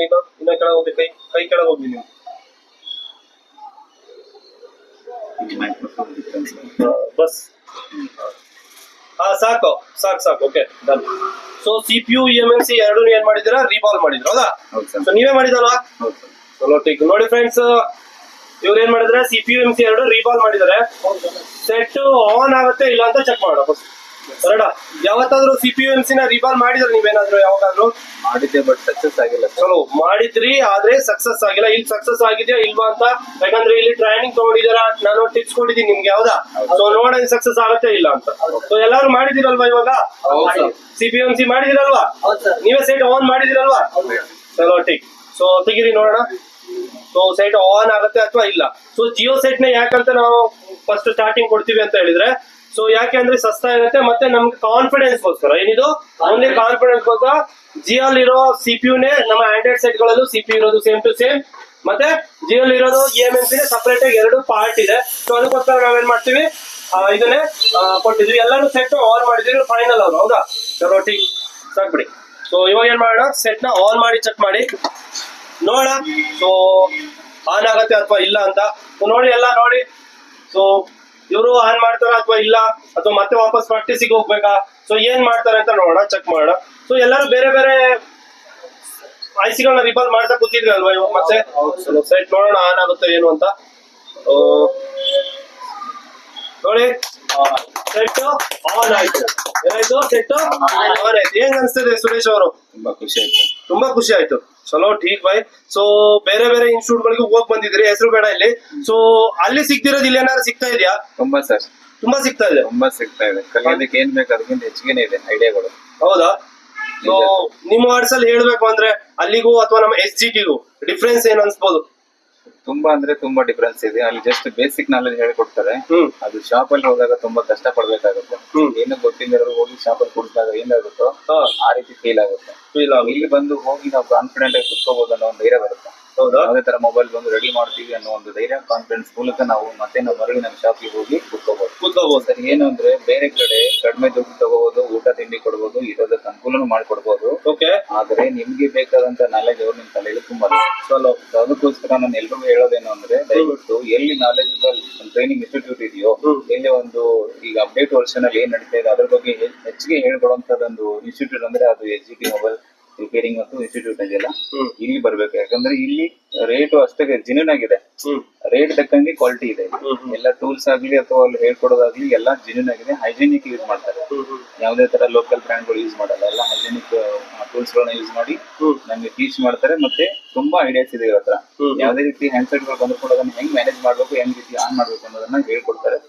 ನೀನು ಇನ್ನ ಕೆಳಗೆ ಹೋಗಿ ಕೈ ಕೆಳಗೆ ಹೋಗಿ ನೀವು ಬಸ್ ಸಾಕು ಸಾಕು ಸಾಕು okay done. So CPU EMMC ಎರಡು ಏನ್ ಮಾಡಿದಿರಾ ರೀಬಾಲ್ ಮಾಡಿದ್ರು ಹೌದಾ? ಸೊ ನೀವೇ ಮಾಡಿದಲ್ವಾ? ಚಲೋ ಟೀಕ್. ನೋಡಿ ಫ್ರೆಂಡ್ಸ್ ಇವ್ರು ಏನ್ ಮಾಡಿದ್ರೆ CPU EMMC ಎರಡು ರೀಬಾಲ್ ಮಾಡಿದಾರೆ. ಸೆಟ್ ಆನ್ ಆಗುತ್ತೆ ಇಲ್ಲ ಅಂತ ಚೆಕ್ ಮಾಡೋಣ ಫಸ್ಟ್. ಕರೆಕ್ಟಾ? ಯಾವತ್ತಾದ್ರೂ CPU EMMC ನ ರೀಬಾಲ್ ಮಾಡಿದ್ರೆ ನೀವೇನಾದ್ರು ಯಾವಾಗಾದ್ರೂ? ಮಾಡಿದ್ದೆ ಬಟ್ ಸಕ್ಸಸ್ ಆಗಿಲ್ಲ. ಚಲೋ ಮಾಡಿದ್ರಿ ಆದ್ರೆ ಸಕ್ಸಸ್ ಆಗಿಲ್ಲ. ಇಲ್ಲಿ ಸಕ್ಸಸ್ ಆಗಿದ್ಯಾ ಇಲ್ವಾ ಅಂತ, ಯಾಕಂದ್ರೆ ಇಲ್ಲಿ ಟ್ರೈನಿಂಗ್ ತಗೊಂಡಿದ್ದೀರಾ, ನಾನು ಟಿಪ್ಸ್ ಕೊಟ್ಟಿದ್ದೀನಿ ನಿಮ್ಗೆ ಹೌದಾ? ಸೊ ನೋಡಿ ಸಕ್ಸಸ್ ಆಗುತ್ತೆ ಇಲ್ಲ ಅಂತ. ಸೊ ಎಲ್ಲಾರು ಮಾಡಿದಿರಲ್ವಾ ಇವಾಗ? CPU EMMC ಮಾಡಿದಿರಲ್ವಾ? ನೀವೇ ಸೆಟ್ ಆನ್ ಮಾಡಿದಿರಲ್ವಾ? ಚಲೋ ಟೀಕ್. ಸೊ ತೆಗಿರಿ ನೋಡೋಣ. ಸೊ ಸೆಟ್ ಆನ್ ಆಗುತ್ತೆ ಅಥವಾ ಇಲ್ಲ. ಸೊ ಜಿಯೋ ಸೆಟ್ ನ ಯಾಕಂತ ನಾವು ಫಸ್ಟ್ ಸ್ಟಾರ್ಟಿಂಗ್ ಕೊಡ್ತೀವಿ ಅಂತ ಹೇಳಿದ್ರೆ, ಸೊ ಯಾಕೆ ಅಂದ್ರೆ ಸಸ್ತಾ ಇರುತ್ತೆ ಮತ್ತೆ ನಮ್ಗೆ ಕಾನ್ಫಿಡೆನ್ಸ್ ಗೋಸ್ಕರ. ಏನಿದು ಓನ್ಲಿ ಕಾನ್ಫಿಡೆನ್ಸ್ ಗೋಸ್ಕರ ಜಿಯೋ ಇರೋ CPU ನೇ ನಮ್ಮ ಆಂಡ್ರಾಯ್ಡ್ ಸೆಟ್ ಗಳಲ್ಲೂ CPU ಇರೋದು ಸೇಮ್ ಟು ಸೇಮ್, ಮತ್ತೆ ಜಿಯೋ ಇರೋದು EMMC ನೇ ಸಪರೇಟ್ ಆಗಿ ಎರಡು ಪಾರ್ಟ್ ಇದೆ. ಸೊ ಅದಕ್ಕೋಸ್ಕರ ನಾವೇನ್ ಮಾಡ್ತೀವಿ ಇದನ್ನೇ ಕೊಟ್ಟಿದ್ವಿ. ಎಲ್ಲರೂ ಸೆಟ್ ಆನ್ ಮಾಡಿದ್ವಿ ಫೈನಲ್ ಅವ್ರು ಹೌದಾ? ಚಲೋ ಟೀಕ್ ಸಾಕ್ಬಿಡಿ. ಸೊ ಇವಾಗ ಏನ್ ಮಾಡೋಣ, ಸೆಟ್ ನ ಆನ್ ಮಾಡಿ ಚೆಕ್ ಮಾಡಿ ನೋಡ. ಸೊ ಆನ್ ಆಗತ್ತೆ ಅಥವಾ ಇಲ್ಲ ಅಂತ ನೋಡಿ, ಎಲ್ಲ ನೋಡಿ. ಸೊ ಇವರು ಆನ್ ಮಾಡ್ತಾರ ಅಥವಾ ಇಲ್ಲ, ಅಥವಾ ಮತ್ತೆ ವಾಪಸ್ ಪ್ರಾಕ್ಟೀಸಿಗೆ ಹೋಗ್ಬೇಕಾ, ಸೊ ಏನ್ ಮಾಡ್ತಾರೆ ಅಂತ ನೋಡೋಣ, ಚೆಕ್ ಮಾಡೋಣ. ಸೊ ಎಲ್ಲರೂ ಬೇರೆ ಬೇರೆ ಐಸಿಗಳನ್ನ ರಿಬಾಲ್ ಮಾಡ್ತಾ ಕೂತಿದ್ರಿ ಅಲ್ವಾ ಇವಾಗ? ಮತ್ತೆ ಸೆಟ್ ನೋಡೋಣ ಆನ್ ಆಗುತ್ತೆ ಏನು ಅಂತ. ನೋಡಿ ಸೆಟ್ ಆನ್ ಆಯ್ತು. ಏನಾಯ್ತು? ಸೆಟ್ ಆನ್ ಆಯ್ತು. ಏನ್ ಅನ್ಸ್ತದೆ ಸುರೇಶ್ ಅವರು? ತುಂಬಾ ಖುಷಿ ಆಯ್ತು. ತುಂಬಾ ಖುಷಿ ಆಯ್ತು. ಚಲೋ ಠೀಕ್ ಬಾಯ್. ಸೊ ಬೇರೆ ಬೇರೆ ಇನ್ಸ್ಟಿಟ್ಯೂಟ್ ಗಳಿಗೆ ಹೋಗ್ ಬಂದಿದ್ರಿ, ಹೆಸರು ಬೇಡ ಇಲ್ಲಿ. ಸೊ ಅಲ್ಲಿ ಸಿಗ್ತಿರೋದು ಇಲ್ಲಿ ಏನಾದ್ರು ಸಿಗ್ತಾ ಇದೆಯಾ? ತುಂಬಾ ಸರ್, ತುಂಬಾ ಸಿಗ್ತಾ ಇದೆ. ತುಂಬಾ ಸಿಗ್ತಾ ಇದೆ. ಕಲಿಯೋದಕ್ಕೆ ಏನ್ ಬೇಕು ಅದಕ್ಕಿಂತ ಹೆಚ್ಚಿಗೆ ಇದೆ ಐಡಿಯಾಗಳು. ಹೌದಾ? ಸೊ ನಿಮ್ಮ ವರ್ಡ್ಸ್ ಅಲ್ಲಿ ಹೇಳ್ಬೇಕು ಅಂದ್ರೆ ಅಲ್ಲಿಗೂ ಅಥವಾ ನಮ್ಮ SGTಗೂ ಡಿಫ್ರೆನ್ಸ್ ಏನ್ ಅನ್ಸ್ಬೋದು? ತುಂಬಾ ಅಂದ್ರೆ ತುಂಬಾ ಡಿಫ್ರೆನ್ಸ್ ಇದೆ. ಅಲ್ಲಿ ಜಸ್ಟ್ ಬೇಸಿಕ್ ನಾಲೆಜ್ ಹೇಳ್ಕೊಡ್ತಾರೆ. ಅದು ಶಾಪ್ ಅಲ್ಲಿ ಹೋದಾಗ ತುಂಬಾ ಕಷ್ಟ ಪಡ್ಬೇಕಾಗುತ್ತೆ. ಏನು ಗೊತ್ತಿಲ್ಲದ್ರು ಹೋಗಿ ಶಾಪ್ ಅಲ್ಲಿ ಕೊಡಿಸಿದಾಗ ಏನಾಗುತ್ತೋ ಆ ರೀತಿ ಫೀಲ್ ಆಗುತ್ತೆ. ಇಲ್ಲಿ ಬಂದು ಹೋಗಿ ನಾವು ಕಾನ್ಫಿಡೆಂಟ್ ಆಗಿ ಕುತ್ಕೋಬಹುದು ಅನ್ನೋ ಒಂದು ಧೈರ್ಯ ಬರುತ್ತೆ. ಯಾವುದೇ ತರ ಮೊಬೈಲ್ ಬಂದು ರೆಡಿ ಮಾಡ್ತೀವಿ ಅನ್ನೋ ಒಂದು ಧೈರ್ಯ ಕಾನ್ಫಿಡೆನ್ಸ್ ಮೂಲಕ ನಾವು ಮತ್ತೆ ನಾವು ಮರಳಿ ನಮ್ಮ ಶಾಪ್ಗೆ ಹೋಗಿ ಕುತ್ಕೋಬಹುದು. ಸರ್ ಏನು ಅಂದ್ರೆ ಬೇರೆ ಕಡೆ ಕಡಿಮೆ ದುಡ್ಡು ತಗೋಬಹುದು, ಊಟ ತಿಂಡಿ ಕೊಡ್ಬೋದು, ಇರೋದಕ್ಕೆ ಅನುಕೂಲನೂ ಮಾಡ್ಕೊಡ್ಬೋದು. ಆದ್ರೆ ನಿಮ್ಗೆ ಬೇಕಾದಂತ ನಾಲೆಜ್ ಅವ್ರು ನಿಮ್ ತಲೆಯಲ್ಲಿ ತುಂಬಾ. ಅದಕ್ಕೋಸ್ಕರ ನಾನು ಎಲ್ರಿಗೂ ಹೇಳೋದೇನು ಅಂದ್ರೆ ದಯವಿಟ್ಟು ಎಲ್ಲಿ ನಾಲೆಜಬಲ್ ಟ್ರೈನಿಂಗ್ ಇನ್ಸ್ಟಿಟ್ಯೂಟ್ ಇದೆಯೋ, ಎಲ್ಲಿ ಒಂದು ಈಗ ಅಪ್ಡೇಟ್ ವರ್ಷನ್ ಅಲ್ಲಿ ಏನ್ ನಡೀತಾ ಇದೆ ಅದ್ರ ಬಗ್ಗೆ ಹೆಚ್ಚಿಗೆ ಹೇಳ್ಕೊಡುವಂತದೊಂದು ಇನ್ಸ್ಟಿಟ್ಯೂಟ್ ಅಂದ್ರೆ ಅದು SGT ಮೊಬೈಲ್ ರಿಪೇರಿಂಗ್ ಮತ್ತು ಇನ್ಸ್ಟಿಟ್ಯೂಟ್ ಇದೆಯಲ್ಲ, ಇಲ್ಲಿ ಬರ್ಬೇಕು. ಯಾಕಂದ್ರೆ ಇಲ್ಲಿ ರೇಟ್ ಅಷ್ಟೇ ಜೆನ್ಯೂನ್ ಆಗಿದೆ, ರೇಟ್ ತಕ್ಕಂಗೆ ಕ್ವಾಲಿಟಿ ಇದೆ. ಎಲ್ಲ ಟೂಲ್ಸ್ ಆಗ್ಲಿ ಅಥವಾ ಅಲ್ಲಿ ಹೇಳ್ಕೊಡೋದಾಗ್ಲಿ ಎಲ್ಲ ಜೆನ್ಯೂನ್ ಆಗಿದೆ. ಹೈಜೆನಿಕ್ ಯೂಸ್ ಮಾಡ್ತಾರೆ, ಯಾವುದೇ ತರ ಲೋಕಲ್ ಬ್ರ್ಯಾಂಡ್ ಗಳು ಯೂಸ್ ಮಾಡಲ್ಲ. ಎಲ್ಲ ಹೈಜೆನಿಕ್ ಟೂಲ್ಸ್ ಗಳನ್ನ ಯೂಸ್ ಮಾಡಿ ನಮ್ಗೆ ಟೀಚ್ ಮಾಡ್ತಾರೆ. ಮತ್ತೆ ತುಂಬಾ ಐಡಿಯಾಸ್ ಇದೆ ಇವ್ರ ಹತ್ರ. ಯಾವುದೇ ರೀತಿ ಹ್ಯಾಂಡ್ಸೆಟ್ ಗಳು ಬಂದ್ರು ಕೂಡ ಅದನ್ನ ಹೆಂಗ್ ಮ್ಯಾನೇಜ್ ಮಾಡ್ಬೇಕು, ಹೆಂಗ್ ರೀತಿ ಆನ್ ಮಾಡ್ಬೇಕು ಅನ್ನೋದನ್ನ ಹೇಳ್ಕೊಡ್ತಾರೆ.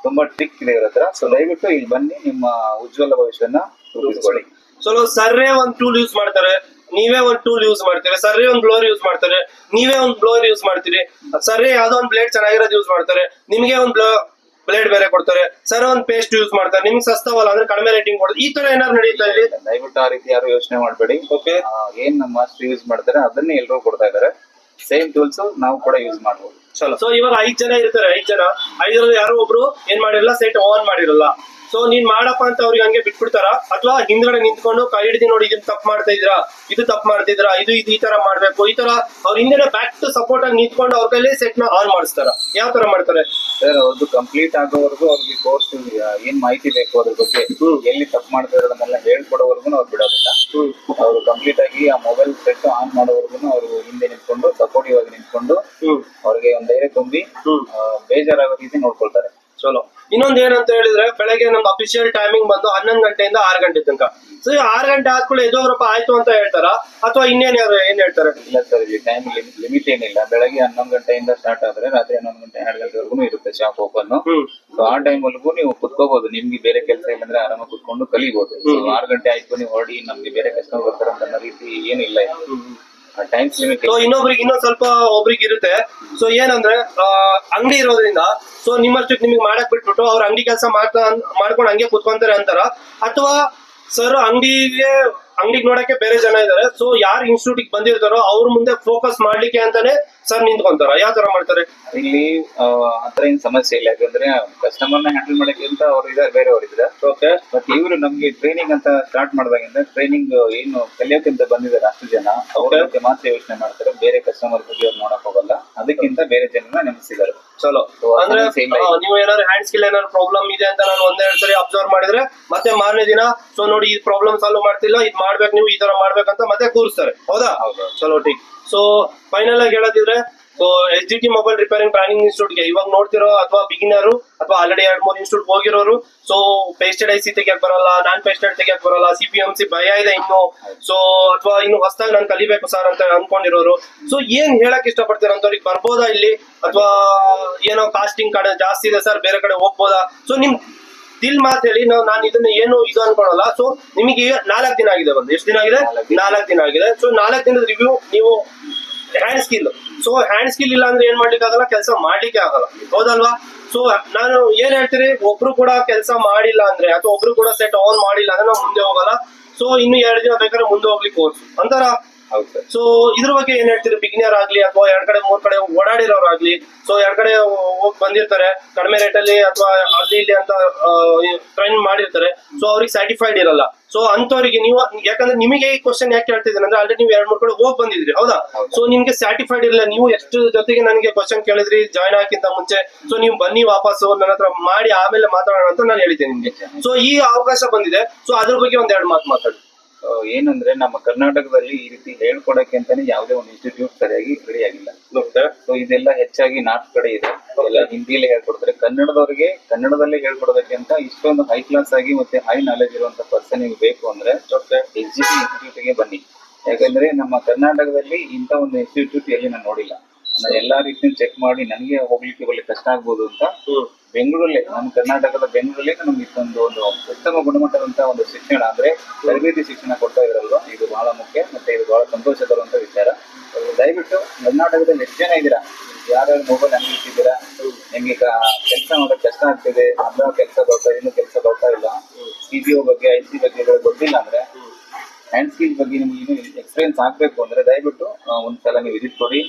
ತುಂಬಾ ಟ್ರಿಕ್ ಇದೆ ಇವ್ರ ಹತ್ರ. ಸೊ ದಯವಿಟ್ಟು ಇಲ್ಲಿ ಬನ್ನಿ, ನಿಮ್ಮ ಉಜ್ವಲ ಭವಿಷ್ಯನ ರೂಪಿಸ್ಕೊಳ್ಳಿ. ಚಲೋ ಸರ್ರೇ ಒಂದ್ ಟೂಲ್ ಯೂಸ್ ಮಾಡ್ತಾರೆ, ನೀವೇ ಒಂದ್ ಟೂಲ್ ಯೂಸ್ ಮಾಡ್ತೀರಿ. ಸರ್ರೇ ಒಂದ್ ಬ್ಲೋರ್ ಯೂಸ್ ಮಾಡ್ತಾರೆ, ನೀವೇ ಒಂದ್ ಬ್ಲೋರ್ ಯೂಸ್ ಮಾಡ್ತೀರಿ. ಸರ್ರೇ ಯಾವ್ದೋ ಒಂದ್ ಬ್ಲೇಡ್ ಚೆನ್ನಾಗಿರೋದು ಯೂಸ್ ಮಾಡ್ತಾರೆ, ನಿಮ್ಗೆ ಒಂದ್ ಬ್ಲೇಡ್ ಬೇರೆ ಕೊಡ್ತಾರೆ. ಸರ್ ಒಂದ್ ಪೇಸ್ಟ್ ಯೂಸ್ ಮಾಡ್ತಾರೆ, ನಿಮ್ಗೆ ಸಸ್ತವಲ್ಲ ಅಂದ್ರೆ ಕಡಿಮೆ ರೇಟಿಂಗ್ ಕೊಡ್ತಾರೆ. ಈ ತರ ಏನಾದ್ರು ನಡೀತಾ ಇಲ್ಲಿ? ದಯವಿಟ್ಟು ಆ ರೀತಿ ಯಾರು ಯೋಚನೆ ಮಾಡ್ಬೇಡಿ. ಏನ್ ನಮ್ಮ ಮಾಸ್ಟರ್ ಯೂಸ್ ಮಾಡ್ತಾರೆ ಅದನ್ನೇ ಎಲ್ರು ಕೊಡ್ತಾ ಇದಾರೆ. ಸೇಮ್ ಟೂಲ್ಸ್ ನಾವು ಕೂಡ ಯೂಸ್ ಮಾಡ್ಬೋದು. ಚಲೋ. ಸೊ ಇವಾಗ 5 ಜನ ಇರ್ತಾರೆ, 5 ಜನ, 5ರಲ್ಲಿ ಯಾರೋ ಒಬ್ರು ಏನ್ ಮಾಡಿರಲ್ಲ, ಸೆಟ್ ಆನ್ ಮಾಡಿರಲ್ಲ. ಸೊ ನೀನ್ ಮಾಡಪ್ಪ ಅಂತ ಅವ್ರಿಗೆ ಹಂಗೆ ಬಿಟ್ಬಿಡ್ತಾರ, ಅಥವಾ ಹಿಂದ್ಗಡೆ ನಿಂತ್ಕೊಂಡು ಕೈ ಹಿಡಿದು ನೋಡಿ ಇದನ್ನ ತಪ್ಪು ಮಾಡ್ತಾ ಇದ್ರಾ, ಇದು ತಪ್ಪು ಮಾಡ್ತಿದ್ರಾ, ಇದು ಈ ತರ ಮಾಡ್ಬೇಕು, ಈ ತರ ಅವ್ರ ಹಿಂದೆ ಬ್ಯಾಕ್ ಟು ಸಪೋರ್ಟ್ ಆಗಿ ನಿಂತ್ಕೊಂಡು ಅವ್ರ ಕೈಲಿ ಸೆಟ್ ನ ಆನ್ ಮಾಡಿಸ್ತಾರ. ಯಾವ ತರ ಮಾಡ್ತಾರೆ ಸರ್? ಅವ್ರದ್ದು ಕಂಪ್ಲೀಟ್ ಆಗೋವರೆಗೂ ಅವ್ರಿಗೆ ಕೋರ್ಸ್ ಏನ್ ಮಾಹಿತಿ ಬೇಕು ಅದ್ರ ಬಗ್ಗೆ, ಎಲ್ಲಿ ತಪ್ಪು ಮಾಡ್ತಾ ಇರೋದನ್ನೆಲ್ಲ ಹೇಳ್ಕೊಡೋವರೆಗೂ ಅವ್ರು ಬಿಡೋದಿಲ್ಲ. ಅವ್ರು ಕಂಪ್ಲೀಟ್ ಆಗಿ ಆ ಮೊಬೈಲ್ ಸೆಟ್ ಆನ್ ಮಾಡೋವರೆಗೂ ಅವ್ರು ಹಿಂದೆ ನಿಂತ್ಕೊಂಡು ಸಪೋರ್ಟಿವ್ ಆಗಿ ನಿಂತ್ಕೊಂಡು ಅವ್ರಿಗೆ ಒಂದ್ ಧೈರ್ಯ ತುಂಬಿ ಬೇಜಾರಾಗೋ ರೀತಿ ನೋಡ್ಕೊಳ್ತಾರೆ. ಚಲೋ. ಇನ್ನೊಂದ್ ಏನಂತ ಹೇಳಿದ್ರೆ, ಬೆಳಗ್ಗೆ ನಮ್ದು ಅಫಿಷಿಯಲ್ ಟೈಮಿಂಗ್ ಬಂದು 11 ಗಂಟೆಯಿಂದ 6 ಗಂಟೆ ತನಕ. ಸೊ 6 ಗಂಟೆ ಆದ್ಮೇಲೆ ಎದ್ದೋಗ್ರಪ್ಪ ಆಯ್ತು ಅಂತ ಹೇಳ್ತಾರ, ಅಥವಾ ಇನ್ನೇನ್ ಏನ್ ಹೇಳ್ತಾರೆ? ಇಲ್ಲ ಸರ್, ಇಲ್ಲಿ ಟೈಮ್ ಲಿಮಿಟ್ ಏನಿಲ್ಲ. ಬೆಳಗ್ಗೆ 11 ಗಂಟೆಯಿಂದ ಸ್ಟಾರ್ಟ್ ಆದ್ರೆ ರಾತ್ರಿ 11 ಗಂಟೆ 2 ಗಂಟೆವರೆಗೂ ಇರುತ್ತೆ ಶಾಪ್ ಓಪನ್. ಸೊ ಆ ಟೈಮ್ ವರೆಗೂ ನೀವು ಕುತ್ಕೋಬಹುದು. ನಿಮ್ಗೆ ಬೇರೆ ಕೆಲಸ ಇಲ್ಲಂದ್ರೆ ಆರಾಮಾಗಿ ಕುತ್ಕೊಂಡು ಕಲಿಬಹುದು. 6 ಗಂಟೆ ಆಯ್ತು ನೀವು ಹೊರಡಿ ನಮ್ಗೆ ಬೇರೆ ಕಸ್ಟಮರ್ ಬರ್ತಾರೆ ಅಂತ ರೀತಿ ಏನಿಲ್ಲ. Times limit. ಸೊ ಇನ್ನೊಬ್ರಿಗೆ ಇನ್ನೊಂದ್ ಸ್ವಲ್ಪ ಒಬ್ರಿಗೆ ಇರುತ್ತೆ. ಸೊ ಏನಂದ್ರೆ ಅಂಗಡಿ ಇರೋದ್ರಿಂದ ಸೊ ನಿಮ್ಮಷ್ಟಕ್ಕೆ ನಿಮಗೆ ಮಾಡಕ್ ಬಿಟ್ಬಿಟ್ಟು ಅವ್ರ ಅಂಗಡಿ ಕೆಲಸ ಮಾಡ್ಕೊಂಡು ಹಂಗೆ ಕುತ್ಕೊಂತಾರೆ ಅಂತಾರ, ಅಥವಾ ಸರ್ ಅಂಗಡಿಗೆ ನೋಡಕ್ಕೆ ಬೇರೆ ಜನ ಇದಾರೆ, ಸೊ ಯಾರು ಇನ್ಸ್ಟಿಟ್ಯೂಟ್ ಬಂದಿರ್ತಾರೋ ಅವ್ರ ಮುಂದೆ ಫೋಕಸ್ ಮಾಡ್ಲಿಕ್ಕೆ ಅಂತಾನೆ ಸರ್ ನಿಂತ್ಕೊಂತಾರ? ಯಾವ ತರ ಮಾಡ್ತಾರೆ? ಇಲ್ಲಿ ಆತರ ಏನ್ ಸಮಸ್ಯೆ ಇಲ್ಲ, ಯಾಕಂದ್ರೆ ಕಸ್ಟಮರ್ ನ ಹ್ಯಾಂಡಲ್ ಮಾಡಕ್ಕಿಂತ ಅವ್ರು ಇದಾರೆ, ಬೇರೆಯವ್ರು ಇದ್ದಾರೆ. ಓಕೆ. ಬಟ್ ಇವರು ನಮ್ಗೆ ಟ್ರೈನಿಂಗ್ ಅಂತ ಸ್ಟಾರ್ಟ್ ಮಾಡಿದಾಗಿಂದ ಟ್ರೈನಿಂಗ್ ಏನು ಕಲಿಯೋಕ್ಕಿಂತ ಬಂದಿದ್ದಾರೆ ಅಷ್ಟು ಜನ, ಅವ್ರ ಬಗ್ಗೆ ಮಾತ್ರ ಯೋಚನೆ ಮಾಡ್ತಾರೆ, ಬೇರೆ ಕಸ್ಟಮರ್ ಬಗ್ಗೆ ಅವ್ರು ನೋಡಕ್ ಹೋಗಲ್ಲ. ಅದಕ್ಕಿಂತ ಬೇರೆ ಜನನ ನೆನೆಸಿದ್ದಾರೆ. ಚಲೋ. ಅಂದ್ರೆ ನೀವು ಏನಾದ್ರು ಹ್ಯಾಂಡ್ ಸ್ಕಿಲ್ ಏನಾದ್ರು ಪ್ರಾಬ್ಲಮ್ ಇದೆ ಅಂತ ನಾನು ಒಂದೆರಡು ಸರಿ ಅಬ್ಸರ್ವ್ ಮಾಡಿದ್ರೆ ಮತ್ತೆ ಮಾರನೇ ದಿನ ಸೊ ನೋಡಿ ಈ ಪ್ರಾಬ್ಲಮ್ ಸಾಲ್ವ್ ಮಾಡ್ತಿಲ್ಲ, ಇದ್ ಮಾಡ್ಬೇಕು, ನೀವು ಈ ತರ ಮಾಡ್ಬೇಕಂತ ಮತ್ತೆ ಕೂರಿಸ್ತಾರೆ. ಹೌದಾ? ಚಲೋ ಠೀಕ್. ಸೊ ಫೈನಲ್ ಆಗಿ ಹೇಳೋದಿದ್ರೆ, so SGT mobile repairing training institute ಗೆ ಇವಾಗ ನೋಡ್ತಿರೋ ಅಥವಾ ಬಿಗಿನರು ಅಥವಾ ಆಲ್ರೆಡಿ 2-3 ಇನ್ಸ್ಟಿಟ್ಯೂಟ್ ಹೋಗಿರೋರು, ಸೊ ಪೇಸ್ಟೆಡ್ ಐಸಿ ತೆಗಿಯಕ್ ಬರಲ್ಲ, ನಾನ್ ಪೇಸ್ಟೆಡ್ ತೆಗಿಯಕ್ ಬರಲ್ಲ, CPMC ಭಯ ಇದೆ ಇನ್ನು, ಸೊ ಅಥವಾ ಇನ್ನು ಹೊಸದಾಗಿ ನಾನು ಕಲಿಬೇಕು ಸರ್ ಅಂತ ಅನ್ಕೊಂಡಿರೋರು, ಸೊ ಏನ್ ಹೇಳಕ್ ಇಷ್ಟಪಡ್ತೀರ ಅಂತವ್ರಿಗೆ? ಬರ್ಬೋದಾ ಇಲ್ಲಿ ಅಥವಾ ಏನೋ ಕಾಸ್ಟಿಂಗ್ ಕಡೆ ಜಾಸ್ತಿ ಇದೆ ಸರ್, ಬೇರೆ ಕಡೆ ಹೋಗ್ಬೋದಾ? ಸೊ ನಿಮ್ ದಿಲ್ ಮಾತು ಹೇಳಿ. ನಾನು ಇದನ್ನ ಏನು ಇದು ಅನ್ಕೊಳಲ್ಲ. ಸೊ ನಿಮಗೆ 4 ದಿನ ಆಗಿದೆ, ಬಂದು ಎಷ್ಟು ದಿನ ಆಗಿದೆ? 4 ದಿನ ಆಗಿದೆ. ಸೊ 4 ದಿನದ ರಿವ್ಯೂ ನೀವು hand skill. So hand skill ಇಲ್ಲ ಅಂದ್ರೆ ಏನ್ ಮಾಡ್ಲಿಕ್ಕೆ ಆಗಲ್ಲ, ಕೆಲಸ ಮಾಡ್ಲಿಕ್ಕೆ ಆಗಲ್ಲ. ಹೌದಲ್ವಾ? ಸೊ ನಾನು ಏನ್ ಹೇಳ್ತೀರಿ, ಒಬ್ರು ಕೂಡ ಕೆಲಸ ಮಾಡಿಲ್ಲ ಅಂದ್ರೆ ಅಥವಾ ಒಬ್ರು ಕೂಡ ಸೆಟ್ ಆನ್ ಮಾಡಿಲ್ಲ ಅಂದ್ರೆ ನಾವು ಮುಂದೆ ಹೋಗಲ್ಲ. ಸೊ ಇನ್ನು 2 ದಿನ ಬೇಕಾದ್ರೆ ಮುಂದೆ ಹೋಗ್ಲಿಕ್ಕೆ ಕೋರ್ಸ್ ಅಂತಾರ. ಸೊ ಇದ್ರ ಬಗ್ಗೆ ಏನ್ ಹೇಳ್ತೀರಿ? ಬಿಗಿನರ್ ಆಗ್ಲಿ ಅಥವಾ 2 ಕಡೆ 3 ಕಡೆ ಓಡಾಡಿರೋರಾಗ್ಲಿ, ಸೊ 2 ಕಡೆ ಹೋಗಿ ಬಂದಿರ್ತಾರೆ, ಕಡಿಮೆ ರೇಟ್ ಅಲ್ಲಿ ಅಥವಾ ಅಲ್ಲಿ ಇಲ್ಲಿ ಅಂತ ಟ್ರೈನ್ ಮಾಡಿರ್ತಾರೆ, ಸೊ ಅವ್ರಿಗೆ ಸ್ಯಾಟಿಫೈಡ್ ಇರಲ್ಲ. ಸೊ ಅಂತವರಿಗೆ ನೀವು, ಯಾಕಂದ್ರೆ ನಿಮಗೆ ಈ ಕ್ವಶನ್ ಯಾಕೆ ಕೇಳ್ತಿದ್ದೀನಿ ಅಂದ್ರೆ ಆಲ್ರೆಡಿ ನೀವು 2-3 ಕಡೆ ಹೋಗಿ ಬಂದಿದ್ರಿ, ಹೌದಾ? ಸೊ ನಿಮ್ಗೆ ಸ್ಯಾಟಿಫೈಡ್ ಇರಲ್ಲ. ನೀವು ಎಷ್ಟು ಜೊತೆಗೆ ನನಗೆ ಕ್ವಶನ್ ಕೇಳಿದ್ರಿ ಜಾಯ್ನ್ ಹಾಕಿಂತ ಮುಂಚೆ, ಸೊ ನೀವು ಬನ್ನಿ ವಾಪಸ್ ನನ್ನ ಹತ್ರ ಮಾಡಿ ಆಮೇಲೆ ಮಾತಾಡೋಣ ಅಂತ ನಾನು ಹೇಳಿದ್ದೇನೆ ನಿಮ್ಗೆ. ಸೊ ಈ ಅವಕಾಶ ಬಂದಿದೆ, ಸೊ ಅದ್ರ ಬಗ್ಗೆ 1-2 ಮಾತು ಮಾತಾಡಿ. ಏನಂದ್ರೆ ನಮ್ಮ ಕರ್ನಾಟಕದಲ್ಲಿ ಈ ರೀತಿ ಹೇಳ್ಕೊಡಕ್ಕೆ ಅಂತಾನೆ ಯಾವುದೇ ಒಂದು ಇನ್ಸ್ಟಿಟ್ಯೂಟ್ ಸರಿಯಾಗಿ ರೆಡಿ ಆಗಿಲ್ಲ. ಸೊ ಇದೆಲ್ಲ ಹೆಚ್ಚಾಗಿ ನಾರ್ತ್ ಕಡೆ ಇದೆ, ಎಲ್ಲ ಹಿಂದಿಯಲ್ಲಿ ಹೇಳ್ಕೊಡ್ತಾರೆ. ಕನ್ನಡದವರಿಗೆ ಕನ್ನಡದಲ್ಲೇ ಹೇಳ್ಕೊಡೋದಕ್ಕೆ ಅಂತ ಇಷ್ಟೊಂದು ಹೈ ಕ್ಲಾಸ್ ಆಗಿ ಮತ್ತೆ ಹೈ ನಾಲೆಜ್ ಇರುವಂತ ಪರ್ಸನ್ ನಿಮ್ಗೆ ಬೇಕು ಅಂದ್ರೆ SGT ಇನ್ಸ್ಟಿಟ್ಯೂಟ್ ಗೆ ಬನ್ನಿ. ಯಾಕಂದ್ರೆ ನಮ್ಮ ಕರ್ನಾಟಕದಲ್ಲಿ ಇಂಥ ಒಂದು ಇನ್ಸ್ಟಿಟ್ಯೂಟ್ ಎಲ್ಲಿ ನಾನು ನೋಡಿಲ್ಲ. ನಾನು ಎಲ್ಲಾ ರೀತಿ ಚೆಕ್ ಮಾಡಿ ನನಗೆ ಹೋಗ್ಲಿಕ್ಕೆ ಬರ್ಲಿಕ್ಕೆ ಕಷ್ಟ ಆಗ್ಬೋದು ಅಂತ ಬೆಂಗಳೂರಲ್ಲೇ, ನಮ್ಮ ಕರ್ನಾಟಕದ ಬೆಂಗಳೂರಲ್ಲೇ ನಮ್ಗೆ ಇಷ್ಟೊಂದು ಒಂದು ಉತ್ತಮ ಗುಣಮಟ್ಟದಂತ ಒಂದು ಶಿಕ್ಷಣ ಅಂದ್ರೆ ತರಬೇತಿ ಶಿಕ್ಷಣ ಕೊಡ್ತಾ ಇದ್ರಲ್ವಾ, ಇದು ಬಹಳ ಮುಖ್ಯ ಮತ್ತೆ ಇದು ಬಹಳ ಸಂತೋಷ ತರುವಂತ ವಿಚಾರ. ದಯವಿಟ್ಟು ಕರ್ನಾಟಕದಲ್ಲಿ ಎಷ್ಟು ಜನ ಇದ್ದೀರಾ, ಯಾರ್ಯಾರು ಮೊಬೈಲ್ ಅಂಗಡಿ ಇಟ್ಟಿದ್ದೀರಾ, ನಿಮ್ಗೆ ಕೆಲಸ ಮಾಡೋಕೆ ಕಷ್ಟ ಆಗ್ತಿದೆ, ಅದ್ರ ಕೆಲಸ ಬರ್ತಾ ಇನ್ನೂ ಕೆಲಸ ಬರ್ತಾ ಇಲ್ಲ, CPO ಬಗ್ಗೆ IC ಬಗ್ಗೆ ಗೊತ್ತಿಲ್ಲ ಅಂದ್ರೆ, ಹ್ಯಾಂಡ್ ಸ್ಕಿಲ್ ಬಗ್ಗೆ ನಿಮ್ಗೆ ಇನ್ನೂ ಎಕ್ಸ್ಪೀರಿಯನ್ಸ್ ಆಗ್ಬೇಕು ಅಂದ್ರೆ ದಯವಿಟ್ಟು ಒಂದ್ಸಲ ನೀವು ವಿಸಿಟ್ ಕೊಡಿ.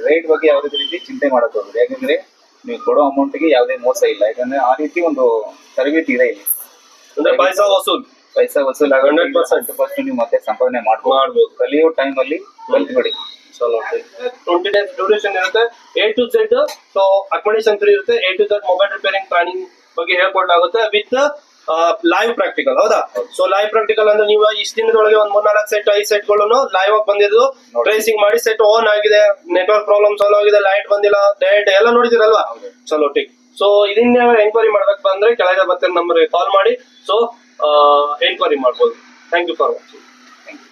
ರೈಟ್ ಬಗ್ಗೆ ಯಾವುದೇ ರೀತಿ ಚಿಂತೆ ಮಾಡಕ್ ಹೋಗ್ಬೇಡಿ, ಯಾಕಂದ್ರೆ ನೀವು ಕೊಡೋ ಅಮೌಂಟ್ಗೆ ಯಾವುದೇ ಮೋಸ ಇಲ್ಲ. ಯಾಕಂದ್ರೆ ಆ ರೀತಿ ಒಂದು ತರಬೇತಿ ಇದೆ ಇಲ್ಲಿ. ಪೈಸಾ ವಸೂಲ್ 100% ನೀವು ಮತ್ತೆ ಸಂಪಾದನೆ ಮಾಡ್ಬೋದು. ಕಲಿಯೋ ಟೈಮ್ ಅಲ್ಲಿ ಕಲ್ತ್ಬಿಡಿ. 20 days ಡ್ಯೂರೇಷನ್ ಇರುತ್ತೆ, A to Z. So accommodation free ಇರುತ್ತೆ, A to Z mobile repairing training ಬಗ್ಗೆ ಹೇಳ್ಕೊಡ್ಲಾಗುತ್ತೆ ವಿತ್ ಲೈವ್ ಪ್ರಾಕ್ಟಿಕಲ್. ಹೌದಾ? ಸೊ ಲೈವ್ ಪ್ರಾಕ್ಟಿಕಲ್ ಅಂದ್ರೆ ನೀವು ಇಷ್ಟ ದಿನದೊಳಗೆ 3-4 ಸೆಟ್ 5 ಸೆಟ್ಗಳನ್ನು ಲೈವ್ ಆಗಿ ಬಂದಿದ್ದು ಟ್ರೇಸಿಂಗ್ ಮಾಡಿ ಸೆಟ್ ಆನ್ ಆಗಿದೆ, ನೆಟ್ವರ್ಕ್ ಪ್ರಾಬ್ಲಮ್ ಸಾಲ್ವ್ ಆಗಿದೆ, ಲೈಟ್ ಬಂದಿಲ್ಲ, ಡೈರೆಕ್ಟ್ ಎಲ್ಲ ನೋಡಿದಿರಲ್ವಾ? ಚಲೋ ಠೀಕ್. ಸೊ ಇದನ್ನ ಎಂಕ್ವೈರಿ ಮಾಡ್ಬೇಕು ಬಂದ್ರೆ ಕೆಳಗೆ ಮತ್ತೆ ನಂಬರ್ಗೆ ಕಾಲ್ ಮಾಡಿ ಸೊ ಎಂಕ್ವೈರಿ ಮಾಡ್ಬೋದು. Thank you for watching.